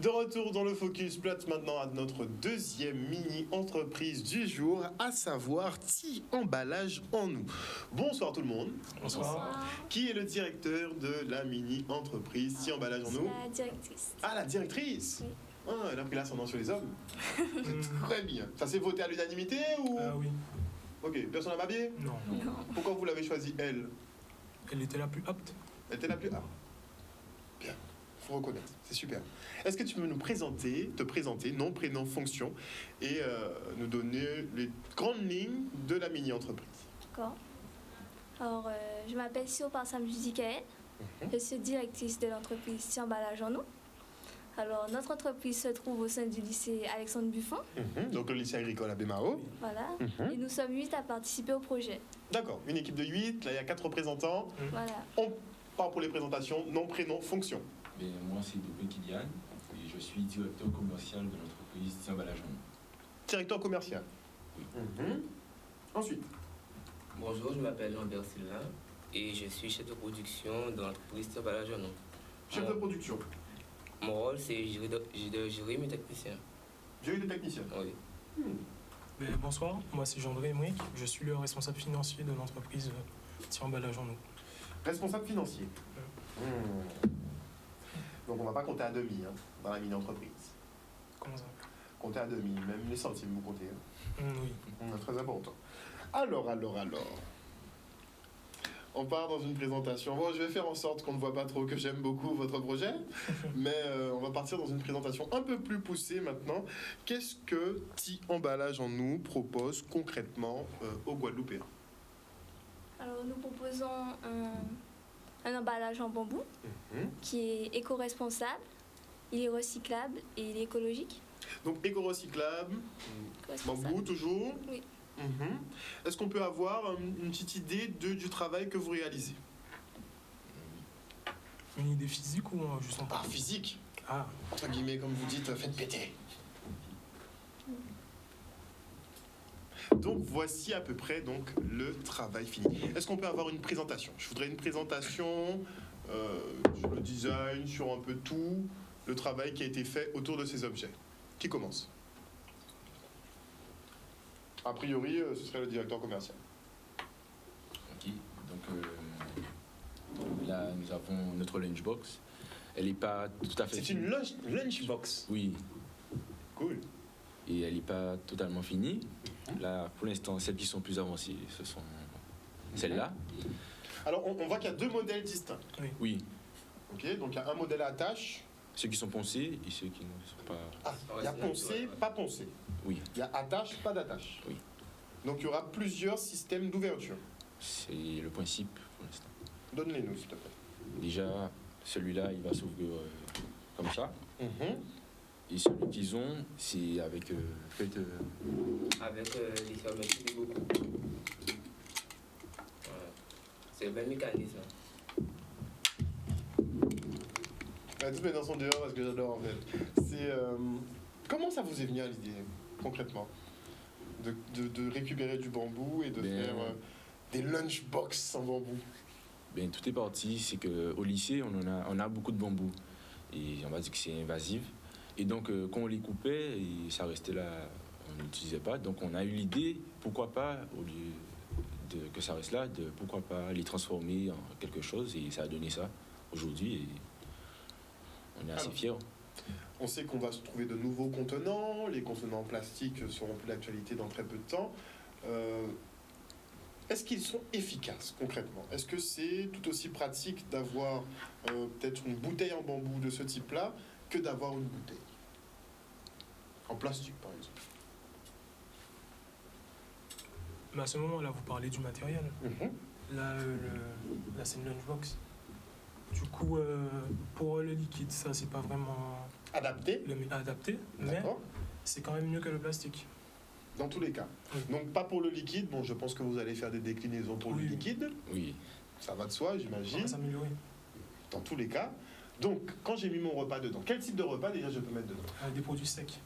De retour dans le Focus Plate maintenant à notre deuxième mini-entreprise du jour, à savoir Ti Emballage en nous. Bonsoir tout le monde. Bonsoir. Qui est le directeur de la mini-entreprise Ti Emballage en nous? La directrice. Ah, la directrice. Oui. Ah, elle a pris l'ascendant sur les hommes. Très bien. Ça s'est voté à l'unanimité ou? Oui. Ok, personne n'a pas biais? Non. Pourquoi vous l'avez choisie, elle? Elle était la plus apte. Elle était la plus... Ah. Bien, faut reconnaître, c'est super. Est-ce que tu peux nous te présenter, nom, prénom, fonction, et nous donner les grandes lignes de la mini-entreprise? D'accord. Alors, je m'appelle Sio Parsam Judicaël. Je suis directrice de l'entreprise Ti Emballage en nous. Alors, notre entreprise se trouve au sein du lycée Alexandre Buffon. Donc le lycée agricole à Bémao. Voilà. Et nous sommes 8 à participer au projet. D'accord, une équipe de 8, là il y a 4 représentants. Voilà. On part pour les présentations, nom, prénom, fonction. Ben, moi, c'est Dopé Kylian et je suis directeur commercial de l'entreprise Ti Emballage en nous. Directeur commercial. Ensuite. Bonjour, je m'appelle Jean-Bert Sylvain et je suis chef de production de l'entreprise Ti Emballage en nous. Chef de production. Mon rôle, c'est de gérer mes techniciens. J'ai eu des techniciens. Oui. Bonsoir, moi c'est Jean-André Emmerich. Je suis le responsable financier de l'entreprise Ti Emballage en nous. Responsable financier. Donc on va pas compter à demi dans la mini-entreprise. Comment ça? Compter à demi, même les centimes vous comptez. Oui. Très important. Alors. On part dans une présentation. Bon, je vais faire en sorte qu'on ne voit pas trop que j'aime beaucoup votre projet, mais on va partir dans une présentation un peu plus poussée maintenant. Qu'est-ce que Ti Emballage en nous propose concrètement aux Guadeloupéens? Alors, nous proposons un emballage en bambou qui est éco-responsable, il est recyclable et il est écologique. Donc éco-recyclable, Éco-responsable. bambou toujours. Oui. Est-ce qu'on peut avoir une petite idée du travail que vous réalisez? Une idée physique ou juste en Ah, physique, Ah, entre guillemets, comme vous dites, faites péter. Donc voici à peu près donc, le travail fini. Est-ce qu'on peut avoir une présentation? Je voudrais une présentation sur le design, sur un peu tout le travail qui a été fait autour de ces objets. Qui commence? A priori, ce serait le directeur commercial. Ok, donc là, nous avons notre lunchbox. Elle n'est pas tout à fait C'est une lunchbox. Oui, Cool. et elle n'est pas totalement finie. Là, pour l'instant, celles qui sont plus avancées, ce sont celles-là. Alors, on voit qu'il y a deux modèles distincts. Oui, Ok, donc il y a un modèle à attache. ceux qui sont poncés et ceux qui ne sont pas... Ah, il y a poncé, pas poncé. Oui, Il y a attache, pas d'attache. Oui. Donc il y aura plusieurs systèmes d'ouverture. c'est le principe pour l'instant. Donne-les-nous, s'il te plaît. Déjà, celui-là, il va s'ouvrir comme ça. Et celui qu'ils ont, c'est avec Avec les fermetures de beaucoup. Voilà. C'est le même mécanisme. Toutes mes dents sont dehors parce que j'adore en fait. C'est comment ça vous est venu à l'idée concrètement de récupérer du bambou et de faire des lunchbox en bambou? Ben, tout est parti, c'est qu'au lycée, on a beaucoup de bambou. Et on va dire que c'est invasif. Et donc, quand on les coupait, et ça restait là, on n'utilisait pas. Donc, on a eu l'idée, pourquoi pas, au lieu que ça reste là, pourquoi pas les transformer en quelque chose. Et ça a donné ça aujourd'hui. Et on est assez fiers. On sait qu'on va se trouver de nouveaux contenants. Les contenants plastiques seront plus d'actualité dans très peu de temps. Est-ce qu'ils sont efficaces concrètement? Est-ce que c'est tout aussi pratique d'avoir peut-être une bouteille en bambou de ce type-là que d'avoir une bouteille en plastique, par exemple? mais à ce moment-là, vous parlez du matériel. Là, c'est une lunchbox. Du coup, pour le liquide, ça, c'est pas vraiment Adapté, adapté, mais d'accord, c'est quand même mieux que le plastique. dans tous les cas. Oui. Donc pas pour le liquide, bon je pense que vous allez faire des déclinaisons pour le Oui. liquide, Oui, ça va de soi On j'imagine, va s'améliorer. dans tous les cas. Donc quand j'ai mis mon repas dedans, quel type de repas déjà je peux mettre dedans? Des produits secs,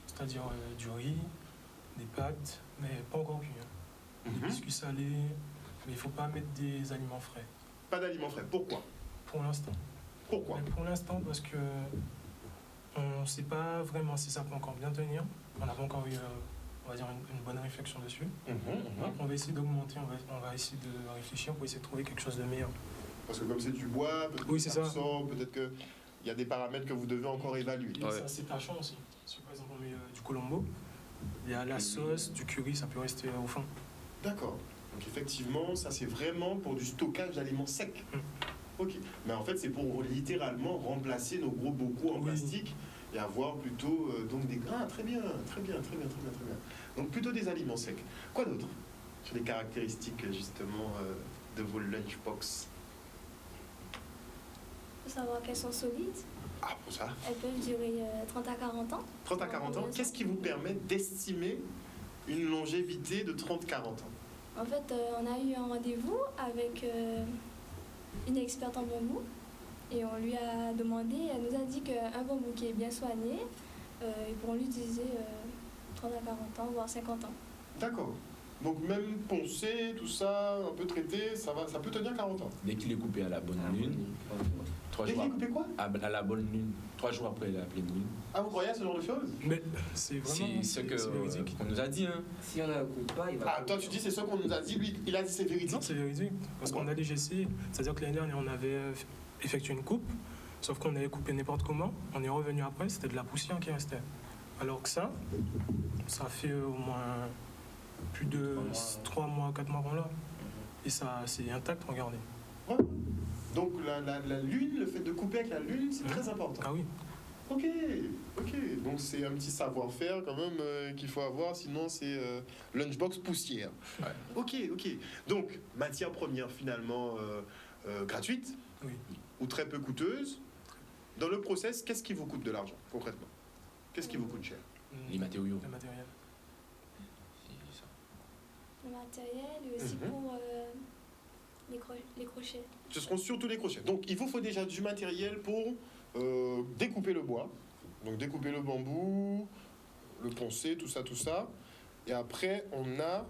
c'est-à-dire du riz, des pâtes, mais pas encore cuits. Des biscuits salés, mais il faut pas mettre des aliments frais. Pas d'aliments frais, pourquoi? Pour l'instant. Pourquoi? Mais pour l'instant, parce que On ne sait pas vraiment si ça peut encore bien tenir. On n'a pas encore eu, on va dire, une bonne réflexion dessus. Donc on va essayer d'augmenter, on va essayer de réfléchir pour essayer de trouver quelque chose de meilleur. Parce que comme c'est du bois, peut-être Oui, que c'est ça ça. absorbe, peut-être qu'il y a des paramètres que vous devez encore évaluer. Et ça, c'est tâchant aussi. Si par exemple on met du colombo, il y a la sauce, du curry, ça peut rester au fond. D'accord. Donc effectivement, ça c'est vraiment pour du stockage d'aliments secs. Ok. Mais en fait, c'est pour littéralement remplacer nos gros bocaux en plastique et avoir plutôt donc des grains. Très bien, très bien, très bien, très bien, très bien. Donc plutôt des aliments secs. Quoi d'autre sur les caractéristiques justement de vos lunchbox? Il faut savoir qu'elles sont solides. Ah, pour ça. Elles peuvent durer 30 à 40 ans. 30 à 40 ans, qu'est-ce qui vous permet d'estimer une longévité de 30-40 ans? En fait, on a eu un rendez-vous avec une experte en bambou et on lui a demandé, elle nous a dit qu'un bambou qui est bien soigné, ils pourront l'utiliser 30 à 40 ans, voire 50 ans. D'accord. Donc même poncé, tout ça, un peu traité, ça peut tenir 40 ans. Dès qu'il est coupé à la bonne lune, 3 Dès jours qu'il est coupé quoi? à la bonne lune, 3 jours après la pleine lune. Ah, vous croyez à ce genre de choses? Mais c'est vraiment C'est ce c'est véridique. qu'on nous a dit. Hein. Si on ne la coupe pas, il va... Ah, toi tu dis c'est ça qu'on nous a dit, lui il a dit c'est véridique. Non, c'est véridique. Parce qu'on a déjà essayé. C'est-à-dire que l'année dernière, on avait effectué une coupe, sauf qu'on avait coupé n'importe comment. On est revenu après, c'était de la poussière qui restait. Alors que ça fait au moins plus de 3 mois, 4 mois qu'on l'a. Et ça, c'est intact, regardez. Ouais. Donc la lune, le fait de couper avec la lune, c'est très important. Ah oui. Ok, ok. Donc c'est un petit savoir-faire quand même qu'il faut avoir, sinon c'est lunchbox poussière. Ouais. Ok, ok. Donc matière première finalement gratuite Oui. ou très peu coûteuse. Dans le process, qu'est-ce qui vous coûte de l'argent concrètement? Qu'est-ce qui vous coûte cher? Les matériaux. Le matériel. C'est ça. Le matériel et aussi pour les crochets. Ce seront surtout les crochets. Donc il vous faut déjà du matériel pour découper le bois. Donc découper le bambou, le poncer, tout ça, tout ça. Et après, on a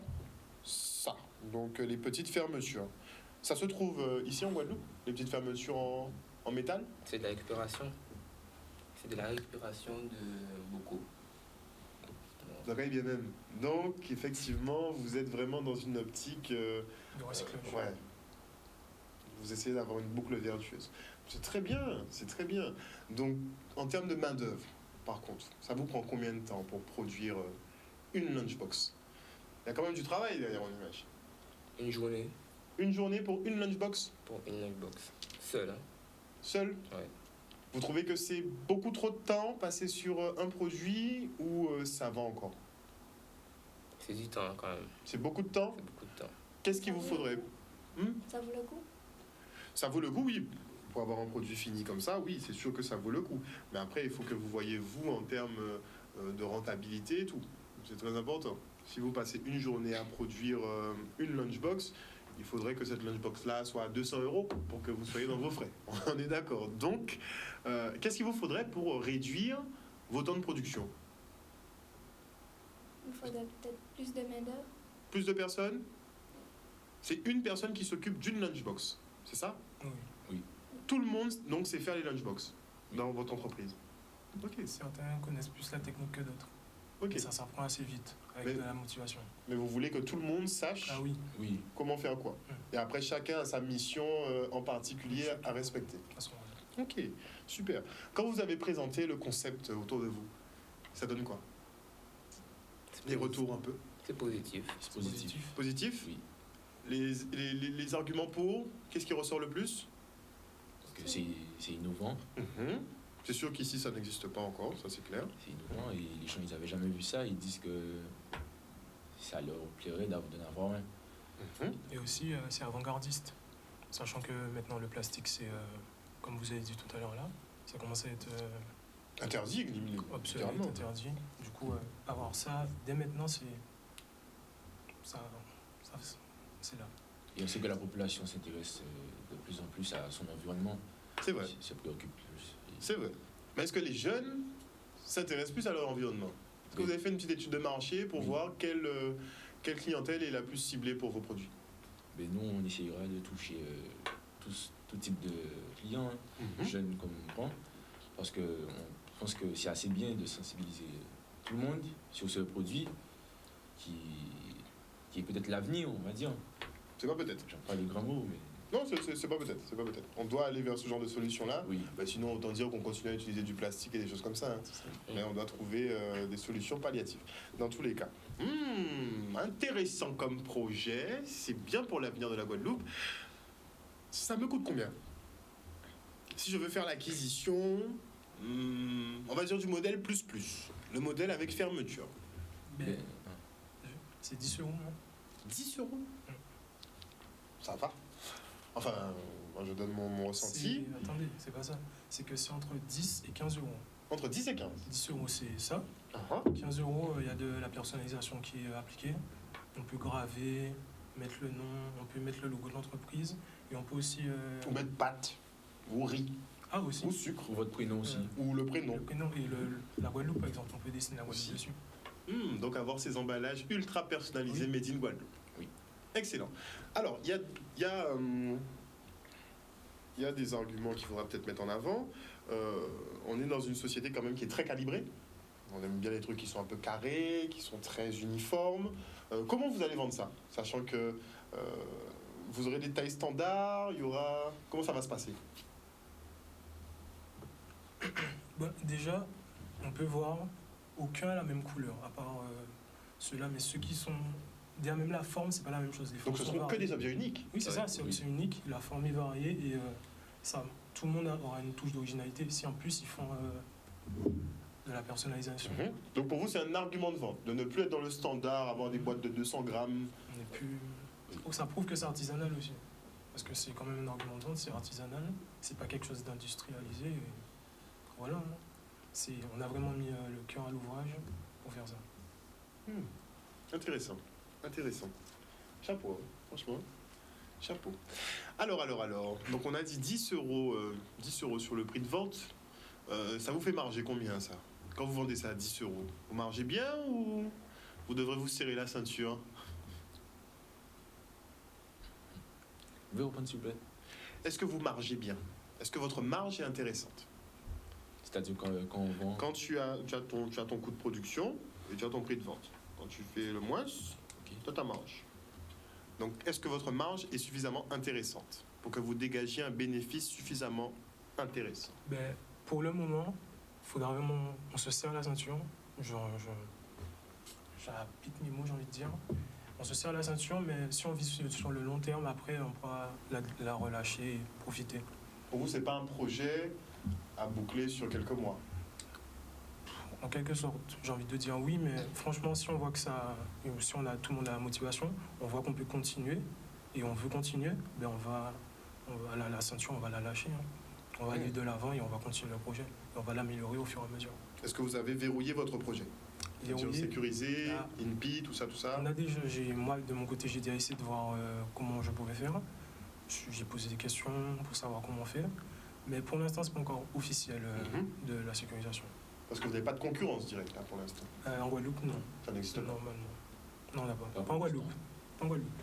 ça. Donc les petites fermetures. Ça se trouve ici en Guadeloupe, les petites fermetures en métal. C'est de la récupération. C'est de la récupération de bocaux. Vous avez bien même. Donc effectivement, vous êtes vraiment dans une optique... De recyclage. ouais. Vous essayez d'avoir une boucle vertueuse. C'est très bien, c'est très bien. Donc, en termes de main-d'œuvre, par contre, ça vous prend combien de temps pour produire une lunchbox? Il y a quand même du travail derrière une image. Une journée Une journée pour une lunchbox pour une lunchbox. Seule, hein. seule? Ouais. Vous trouvez que c'est beaucoup trop de temps passé sur un produit ou ça va encore? C'est du temps hein, quand même. C'est beaucoup de temps? C'est beaucoup de temps. Qu'est-ce qu'il vous faudrait? Ça vaut le coup? Ça vaut le coup, oui. Pour avoir un produit fini comme ça, oui, c'est sûr que ça vaut le coup. Mais après, il faut que vous voyez, vous, en termes de rentabilité et tout. C'est très important. Si vous passez une journée à produire une lunchbox, il faudrait que cette lunchbox-là soit à 200 € pour que vous soyez dans vos frais. On est d'accord. Donc, qu'est-ce qu'il vous faudrait pour réduire vos temps de production? Il faudrait peut-être plus de main-d'œuvre. Plus de personnes? C'est une personne qui s'occupe d'une lunchbox, c'est ça? Oui. Tout le monde, donc, sait faire les lunchbox dans votre entreprise. Ok, Certains connaissent plus la technique que d'autres. ok. Et ça s'apprend assez vite, avec Mais- de la motivation. Mais vous voulez que tout le monde sache Ah oui, Oui. comment faire quoi. Et après, chacun a sa mission en particulier à respecter. de toute façon. Ok, super. Quand vous avez présenté le concept autour de vous, ça donne quoi? C'est Des positif. retours un peu C'est positif. C'est positif. positifs? Oui. Les arguments pour, qu'est-ce qui ressort le plus? Parce que c'est innovant. C'est sûr qu'ici, ça n'existe pas encore, ça c'est clair. C'est innovant et les gens, ils n'avaient jamais vu ça. Ils disent que ça leur plairait d'en avoir un. Et aussi, c'est avant-gardiste. Sachant que maintenant, le plastique, c'est, comme vous avez dit tout à l'heure là, ça commence à être Interdit, obsolète, littéralement. interdit. Du coup, avoir ça dès maintenant, c'est là. Et on sait que la population s'intéresse de plus en plus à son environnement. C'est vrai, Se préoccupe plus. c'est vrai. Mais est-ce que les jeunes s'intéressent plus à leur environnement? Est-ce que Oui. vous avez fait une petite étude de marché pour Oui. voir quelle clientèle est la plus ciblée pour vos produits? Mais nous, on essayera de toucher tout type de clients, hein, Mhm. jeunes comme grands, parce que pense que c'est assez bien de sensibiliser tout le monde sur ce produit qui, qui est peut-être l'avenir, on va dire. C'est pas peut-être. J'aime pas les grands mots, mais Non, c'est pas peut-être, c'est pas peut-être. On doit aller vers ce genre de solution-là. oui. Bah, sinon, autant dire qu'on continue à utiliser du plastique et des choses comme ça. Hein. Mais on doit trouver des solutions palliatives, dans tous les cas. Intéressant comme projet, c'est bien pour l'avenir de la Guadeloupe. Ça me coûte combien? Si je veux faire l'acquisition, on va dire du modèle plus plus. Le modèle avec fermeture. Mais c'est 10 euros, non? 10 euros. Ça va. Enfin, moi je donne mon ressenti. Attendez, c'est pas ça. C'est que c'est entre 10 et 15 euros. Entre 10 et 15. 10 euros, c'est ça. Uh-huh. 15 euros, il y a de la personnalisation qui est appliquée. On peut graver, mettre le nom, on peut mettre le logo de l'entreprise. Et on peut aussi... Ou mettre pâte, ou riz, Ah, aussi. ou sucre, Ou votre prénom aussi. ou le prénom. Le prénom et la Guadeloupe, par exemple. On peut dessiner la Guadeloupe Aussi. dessus. Donc avoir ces emballages ultra personnalisés Oui. made in Guadeloupe. Oui. Excellent. Alors, il y a des arguments qu'il faudra peut-être mettre en avant. On est dans une société quand même qui est très calibrée. On aime bien les trucs qui sont un peu carrés, qui sont très uniformes. Comment vous allez vendre ça? Sachant que vous aurez des tailles standards, il y aura... Comment ça va se passer? Bah, déjà, on peut voir aucun a la même couleur, à part ceux-là. Mais ceux qui sont... Déjà, même la forme, c'est pas la même chose. Les Donc formes ce sont seront que variées. des objets uniques. Oui, c'est Ouais, ça, c'est oui. c'est unique. La forme est variée et ça, tout le monde aura une touche d'originalité. Si en plus ils font de la personnalisation, Donc pour vous, c'est un argument de vente, de ne plus être dans le standard, avoir des boîtes de 200 grammes. on n'est plus. Donc ça prouve que c'est artisanal aussi. Parce que c'est quand même un argument de vente, c'est artisanal. C'est pas quelque chose d'industrialisé. Et voilà. Hein. On a vraiment mis le cœur à l'ouvrage pour faire ça. Intéressant, intéressant. Chapeau, hein, franchement. Chapeau. Alors. Donc on a dit 10 euros, 10 euros sur le prix de vente. Ça vous fait marger combien ça? Quand vous vendez ça à 10 euros, vous margez bien ou vous devrez vous serrer la ceinture? Vous pouvez reprendre s'il vous plaît? Est-ce que vous margez bien? Est-ce que votre marge est intéressante? C'est-à-dire quand on vend. Quand tu as ton coût de production et tu as ton prix de vente. Quand tu fais le moins, tu as ta marge. Donc, est-ce que votre marge est suffisamment intéressante pour que vous dégagiez un bénéfice suffisamment intéressant? Ben, pour le moment, il faudra vraiment. On se serre la ceinture. J'applique mes mots, j'ai envie de dire. On se serre la ceinture, mais si on vise sur le long terme, après, on pourra la relâcher et profiter. Pour vous, c'est pas un projet à boucler sur quelques mois. En quelque sorte, j'ai envie de dire oui, mais franchement, si on voit que ça. Si on a, tout le monde a la motivation, on voit qu'on peut continuer et on veut continuer, ben la ceinture, on va la lâcher. Hein. On va aller de l'avant et on va continuer le projet. Et on va l'améliorer au fur et à mesure. Est-ce que vous avez verrouillé votre projet? Verrouillé. Sécurisé, Là. INPI, tout ça. On a déjà, moi de mon côté, j'ai déjà essayé de voir comment je pouvais faire. J'ai posé des questions pour savoir comment faire, mais pour l'instant, c'est pas encore officiel de la sécurisation. Parce que vous n'avez pas de concurrence directe là pour l'instant. En Guadeloupe, non. Ça n'existe pas. Normalement. Non, on n'a pas. Pas Pas en Guadeloupe. Pas en Guadeloupe.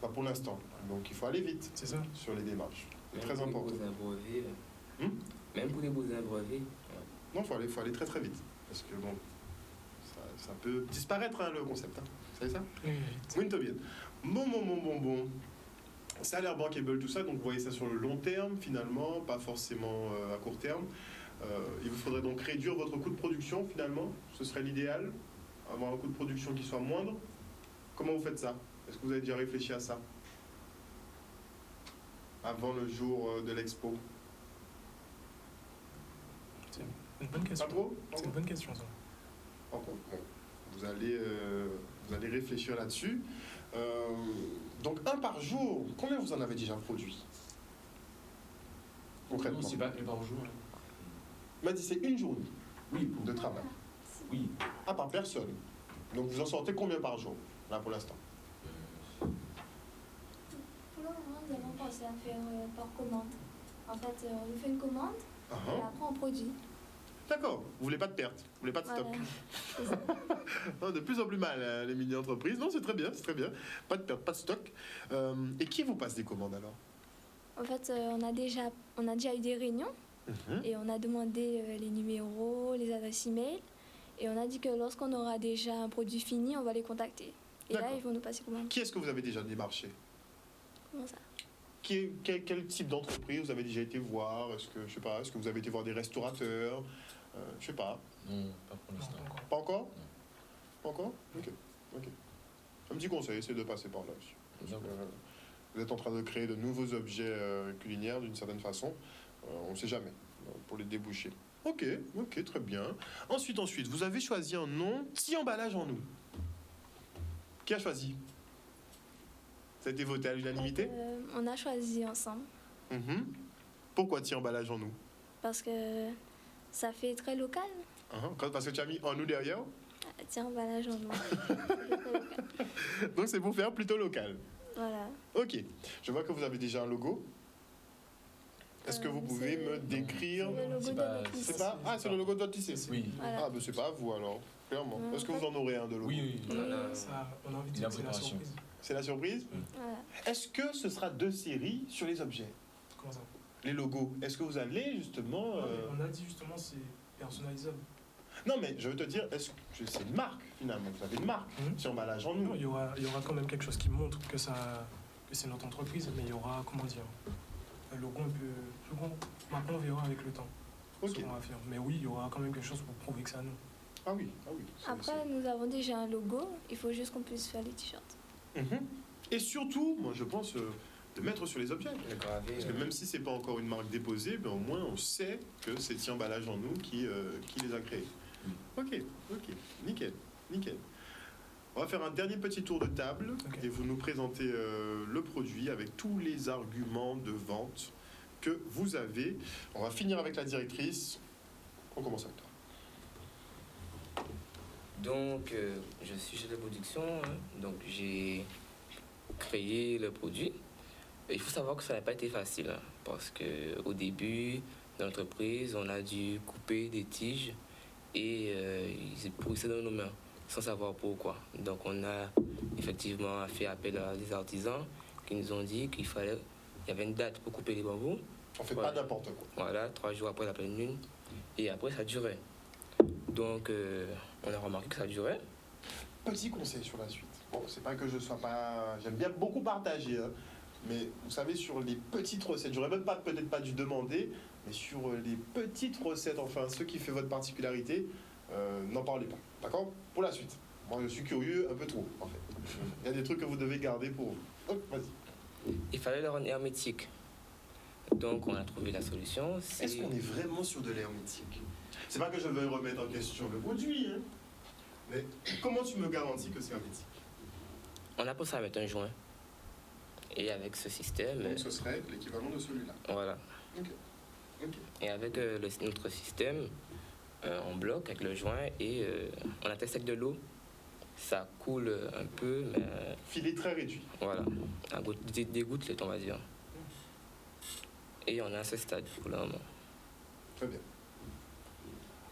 Pas pour l'instant. Donc il faut aller vite C'est ça. sur les démarches. C'est Même très pour les important. beaux brevets, Hum même pour les beaux brevets. Non, il faut aller très très vite. Parce que bon, ça peut disparaître le concept. Hein. Vous savez ça? Oui, Muito bien. Bon. Ça a l'air bankable tout ça, donc vous voyez ça sur le long terme finalement, pas forcément à court terme. Il vous faudrait donc réduire votre coût de production finalement, ce serait l'idéal, avoir un coût de production qui soit moindre. Comment vous faites ça? Est-ce que vous avez déjà réfléchi à ça avant le jour de l'expo? c'est une bonne question. Pas trop? C'est une bonne question, ça. Bon, vous allez réfléchir là-dessus. Donc un par jour, combien vous en avez déjà produit concrètement? Non, c'est pas un par jour. Hein. Il m'a dit c'est une journée Oui, de travail. oui. Ah, par personne. Donc vous en sortez combien par jour, là pour l'instant? Pour le moment, nous avons pensé à faire par commande. En fait, on nous fait une commande et après on produit. D'accord, vous voulez pas de perte, vous voulez pas de stock. Voilà. C'est ça. Non, de plus en plus mal, les mini-entreprises. Non, c'est très bien, c'est très bien. Pas de perte, pas de stock. Et qui vous passe des commandes alors? En fait, on a déjà eu des réunions Mhm. Et on a demandé les numéros, les adresses email. Et on a dit que lorsqu'on aura déjà un produit fini, on va les contacter. Et là, D'accord. ils vont nous passer commande. Qui est-ce que vous avez déjà démarché? Comment ça? Quel type d'entreprise vous avez déjà été voir? Est-ce que, je sais pas, est-ce que vous avez été voir des restaurateurs? Je sais pas. Non, pas pour Non, l'instant. pas encore. Pas encore? Pas encore? Ok. Un petit conseil, c'est de passer par là aussi. Parce que, vous êtes en train de créer de nouveaux objets culinaires d'une certaine façon. On ne sait jamais pour les déboucher. Ok, très bien. Ensuite, vous avez choisi un nom, Ti emballage en nous. Qui a choisi? Ça a été voté à l'unanimité? On a choisi ensemble Mhm. Pourquoi Ti emballage en nous? parce que ça fait très local. Parce que tu as mis en nous derrière? Tiens, emballage en nous. Ça fait très local. Donc c'est pour faire plutôt local. Voilà. Ok, je vois que vous avez déjà un logo. Est-ce que vous pouvez c'est me décrire? le logo C'est de pas- notre lycée. C'est pas... Ah, c'est le logo de votre lycée. Oui. Voilà. Ah, ben c'est pas à vous alors, clairement. Ouais. Est-ce que vous en aurez un de logo? Oui. Voilà. Ça, on a envie de Il y a dire que c'est la préparation. surprise. C'est la surprise? Voilà. Est-ce que ce sera 2 séries sur les objets? Comment ça? Les logos? Est-ce que vous allez justement... Non, mais on a dit justement c'est personnalisable. Non, mais je veux te dire, est-ce que c'est une marque finalement? Vous avez une marque, Ti emballage en Non, nous. il y aura quand même quelque chose qui montre que c'est notre entreprise, mais il y aura, comment dire, un logo un peu plus grand. Maintenant, on verra avec le temps Ok. ce qu'on va faire. Mais oui, il y aura quand même quelque chose pour prouver que c'est à nous. Ah oui. Après, nous avons déjà un logo. Il faut juste qu'on puisse faire les t-shirts. Mhm. Et surtout, moi je pense de mettre sur les objets. Le gravé. Parce que même si c'est pas encore une marque déposée, ben au moins on sait que c'est Ti emballage en nous qui les a créés. Ok, nickel. On va faire un dernier petit tour de table Ok. et vous nous présentez le produit avec tous les arguments de vente que vous avez. On va finir avec la directrice. On commence avec toi. Donc, je suis chez de production, donc j'ai créé le produit. Il faut savoir que ça n'a pas été facile, parce qu'au début de l'entreprise, on a dû couper des tiges et ils pourrissaient dans nos mains, sans savoir pourquoi. Donc, on a effectivement fait appel à des artisans qui nous ont dit qu'il y avait une date pour couper les bambous. On fait Ouais. pas n'importe quoi. Voilà, 3 jours après la pleine lune. Et après, ça durait. Donc, on a remarqué que ça durait. Petit conseil sur la suite. Bon, c'est pas que je sois pas. J'aime bien beaucoup partager, hein. Mais vous savez, sur les petites recettes, j'aurais même peut-être pas dû demander, mais sur les petites recettes, enfin, ce qui fait votre particularité, n'en parlez pas. D'accord? Pour la suite. Moi, je suis curieux un peu trop, en fait. Il y a des trucs que vous devez garder pour vous. Hop, vas-y. Il fallait le rendre hermétique. Donc, on a trouvé la solution. Est-ce qu'on est vraiment sur de l'hermétique? C'est pas que je veux remettre en question le produit, hein. Mais comment tu me garantis que c'est hermétique? On a pensé à mettre un joint. Et avec ce système, Donc, ce serait l'équivalent de celui-là. voilà. Ok. Et avec notre système, on bloque avec le joint et on atteste avec de l'eau. Ça coule un peu, mais Filet très réduit. voilà. Des gouttelettes, on va dire. Et on est à ce stade pour le moment. Très bien.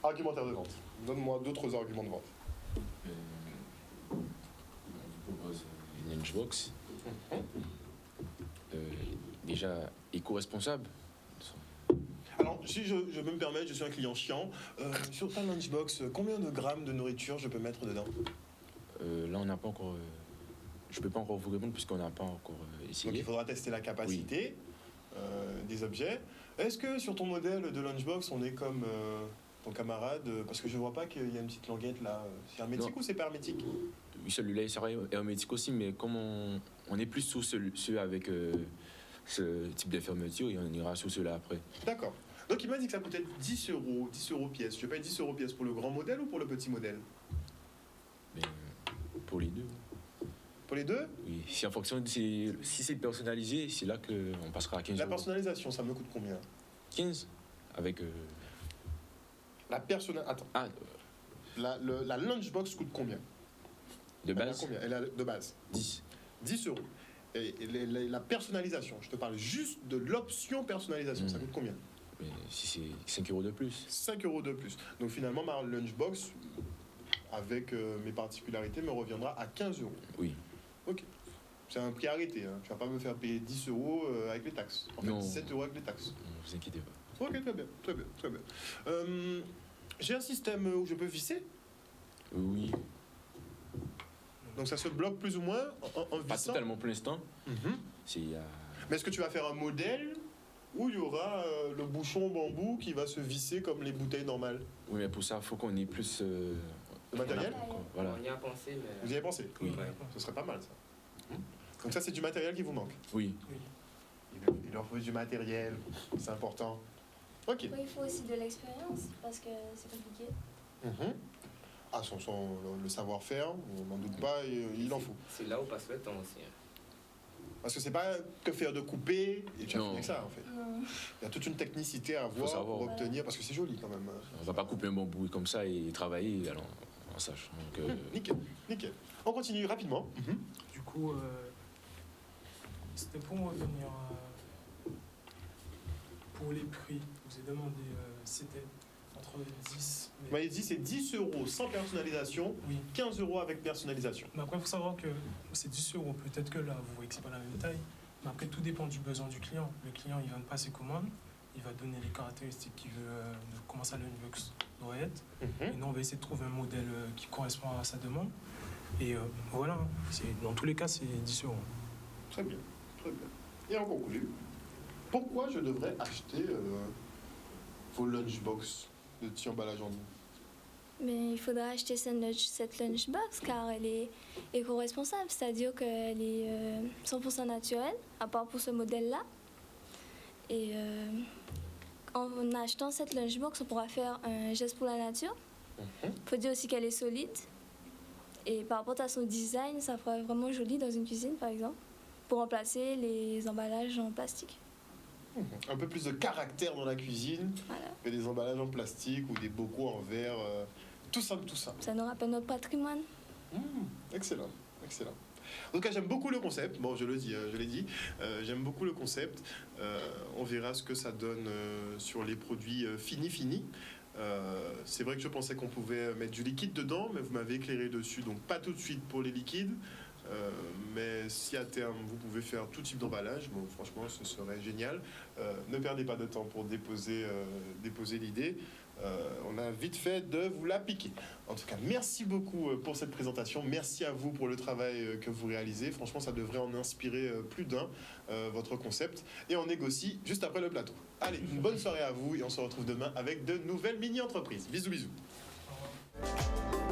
Argumentaire de vente. Donne-moi d'autres arguments de vente. On vous propose une lunchbox. Déjà éco-responsable. Alors, si je me permets, je suis un client chiant. Sur ta lunchbox, combien de grammes de nourriture je peux mettre dedans? Là, on n'a pas encore. Je peux pas encore vous répondre puisqu'on n'a pas encore Donc, essayé. il faudra tester la capacité des objets. Est-ce que sur ton modèle de lunchbox, on est comme ton camarade? Parce que je vois pas qu'il y a une petite languette là. C'est hermétique Non. ou c'est pas hermétique? Oui, celui-là, il sera hermétique aussi, mais comme on est plus sur ceux avec ce type de fermeture, et on ira sur ceux-là après. D'accord. Donc, il m'a dit que ça coûtait 10 euros pièce. Je paye 10 euros pièce pour le grand modèle ou pour le petit modèle? Mais pour les deux, Pour les deux? oui. Si en fonction si c'est personnalisé, c'est là qu'on passera à 15 La euros. personnalisation, ça me coûte combien? 15 avec. Attends. Ah, La lunchbox coûte combien? de Elle a base, combien? Elle a de base 10. 10 euros. Et la personnalisation, je te parle juste de l'option personnalisation, ça coûte combien? Mais si c'est 5 euros de plus. 5 euros de plus. Donc finalement, ma lunchbox, avec mes particularités, me reviendra à 15 euros. Oui. Ok. C'est un prix arrêté. Hein. Tu vas pas me faire payer 10 euros avec les taxes. En fait, Non. 17 € avec les taxes. Ne vous inquiétez pas. Ok, très bien, très bien, très bien. J'ai un système où je peux visser, Oui, donc ça se bloque plus ou moins en pas vissant. totalement pour l'instant. Mhm. C'est Mais est-ce que tu vas faire un modèle où il y aura le bouchon bambou qui va se visser comme les bouteilles normales? Oui, mais pour ça, il faut qu'on ait plus. Le matériel? Voilà. On y a pensé, mais. Vous y avez pensé? Oui. Ouais. Ce serait pas mal ça. Donc ça, c'est du matériel qui vous manque. Oui. Il leur faut du matériel, c'est important. Ok. Oui, il faut aussi de l'expérience parce que c'est compliqué. Mhm. Ah, le savoir-faire, on n'en doute pas, il en faut. C'est là où passe le temps aussi. Hein. Parce que c'est pas que faire de couper et tu as Non. fini avec ça en fait. Non. Il y a toute une technicité à avoir savoir. pour obtenir, parce que c'est joli quand même. On va pas couper un bambou comme ça et travailler alors, en sache. Donc, Nickel, nickel. On continue rapidement. Mhm. Du coup, c'était pour revenir pour les prix. Je vous ai demandé c'était entre 10. Vous m'avez dit c'est 10 € sans personnalisation, Oui. 15 € avec personnalisation. Mais après, il faut savoir que c'est 10 €. Peut-être que là, vous voyez que c'est pas la même taille. Mais après, tout dépend du besoin du client. Le client, il va me passer commande. Il va donner les caractéristiques qu'il veut, de comment ça l'Unbox doit être. Et nous, on va essayer de trouver un modèle qui correspond à sa demande. Et voilà, dans tous les cas, c'est 10 €. Très bien, très bien. Et on conclut. Pourquoi je devrais acheter vos lunchbox de petits emballages en nous? Mais il faudra acheter cette lunchbox car elle est éco-responsable, c'est-à-dire qu'elle est 100% naturelle, à part pour ce modèle-là. Et en achetant cette lunchbox, on pourra faire un geste pour la nature. Il faut dire aussi qu'elle est solide. Et par rapport à son design, ça fera vraiment joli dans une cuisine, par exemple, pour remplacer les emballages en plastique. Un peu plus de caractère dans la cuisine Voilà. que des emballages en plastique ou des bocaux en verre. Tout ça, tout ça. Ça nous rappelle notre patrimoine. Excellent, excellent. En tout cas, j'aime beaucoup le concept. Bon, je l'ai dit. J'aime beaucoup le concept. On verra ce que ça donne sur les produits finis. C'est vrai que je pensais qu'on pouvait mettre du liquide dedans, mais vous m'avez éclairé dessus. Donc, pas tout de suite pour les liquides. Mais si à terme vous pouvez faire tout type d'emballage, bon, franchement ce serait génial. Ne perdez pas de temps pour déposer l'idée. On a vite fait de vous la piquer. En tout cas, merci beaucoup pour cette présentation. Merci à vous pour le travail que vous réalisez. Franchement, ça devrait en inspirer plus d'un, votre concept. Et on négocie juste après le plateau. Allez, une bonne soirée à vous et on se retrouve demain avec de nouvelles mini-entreprises. Bisous, bisous. Au revoir.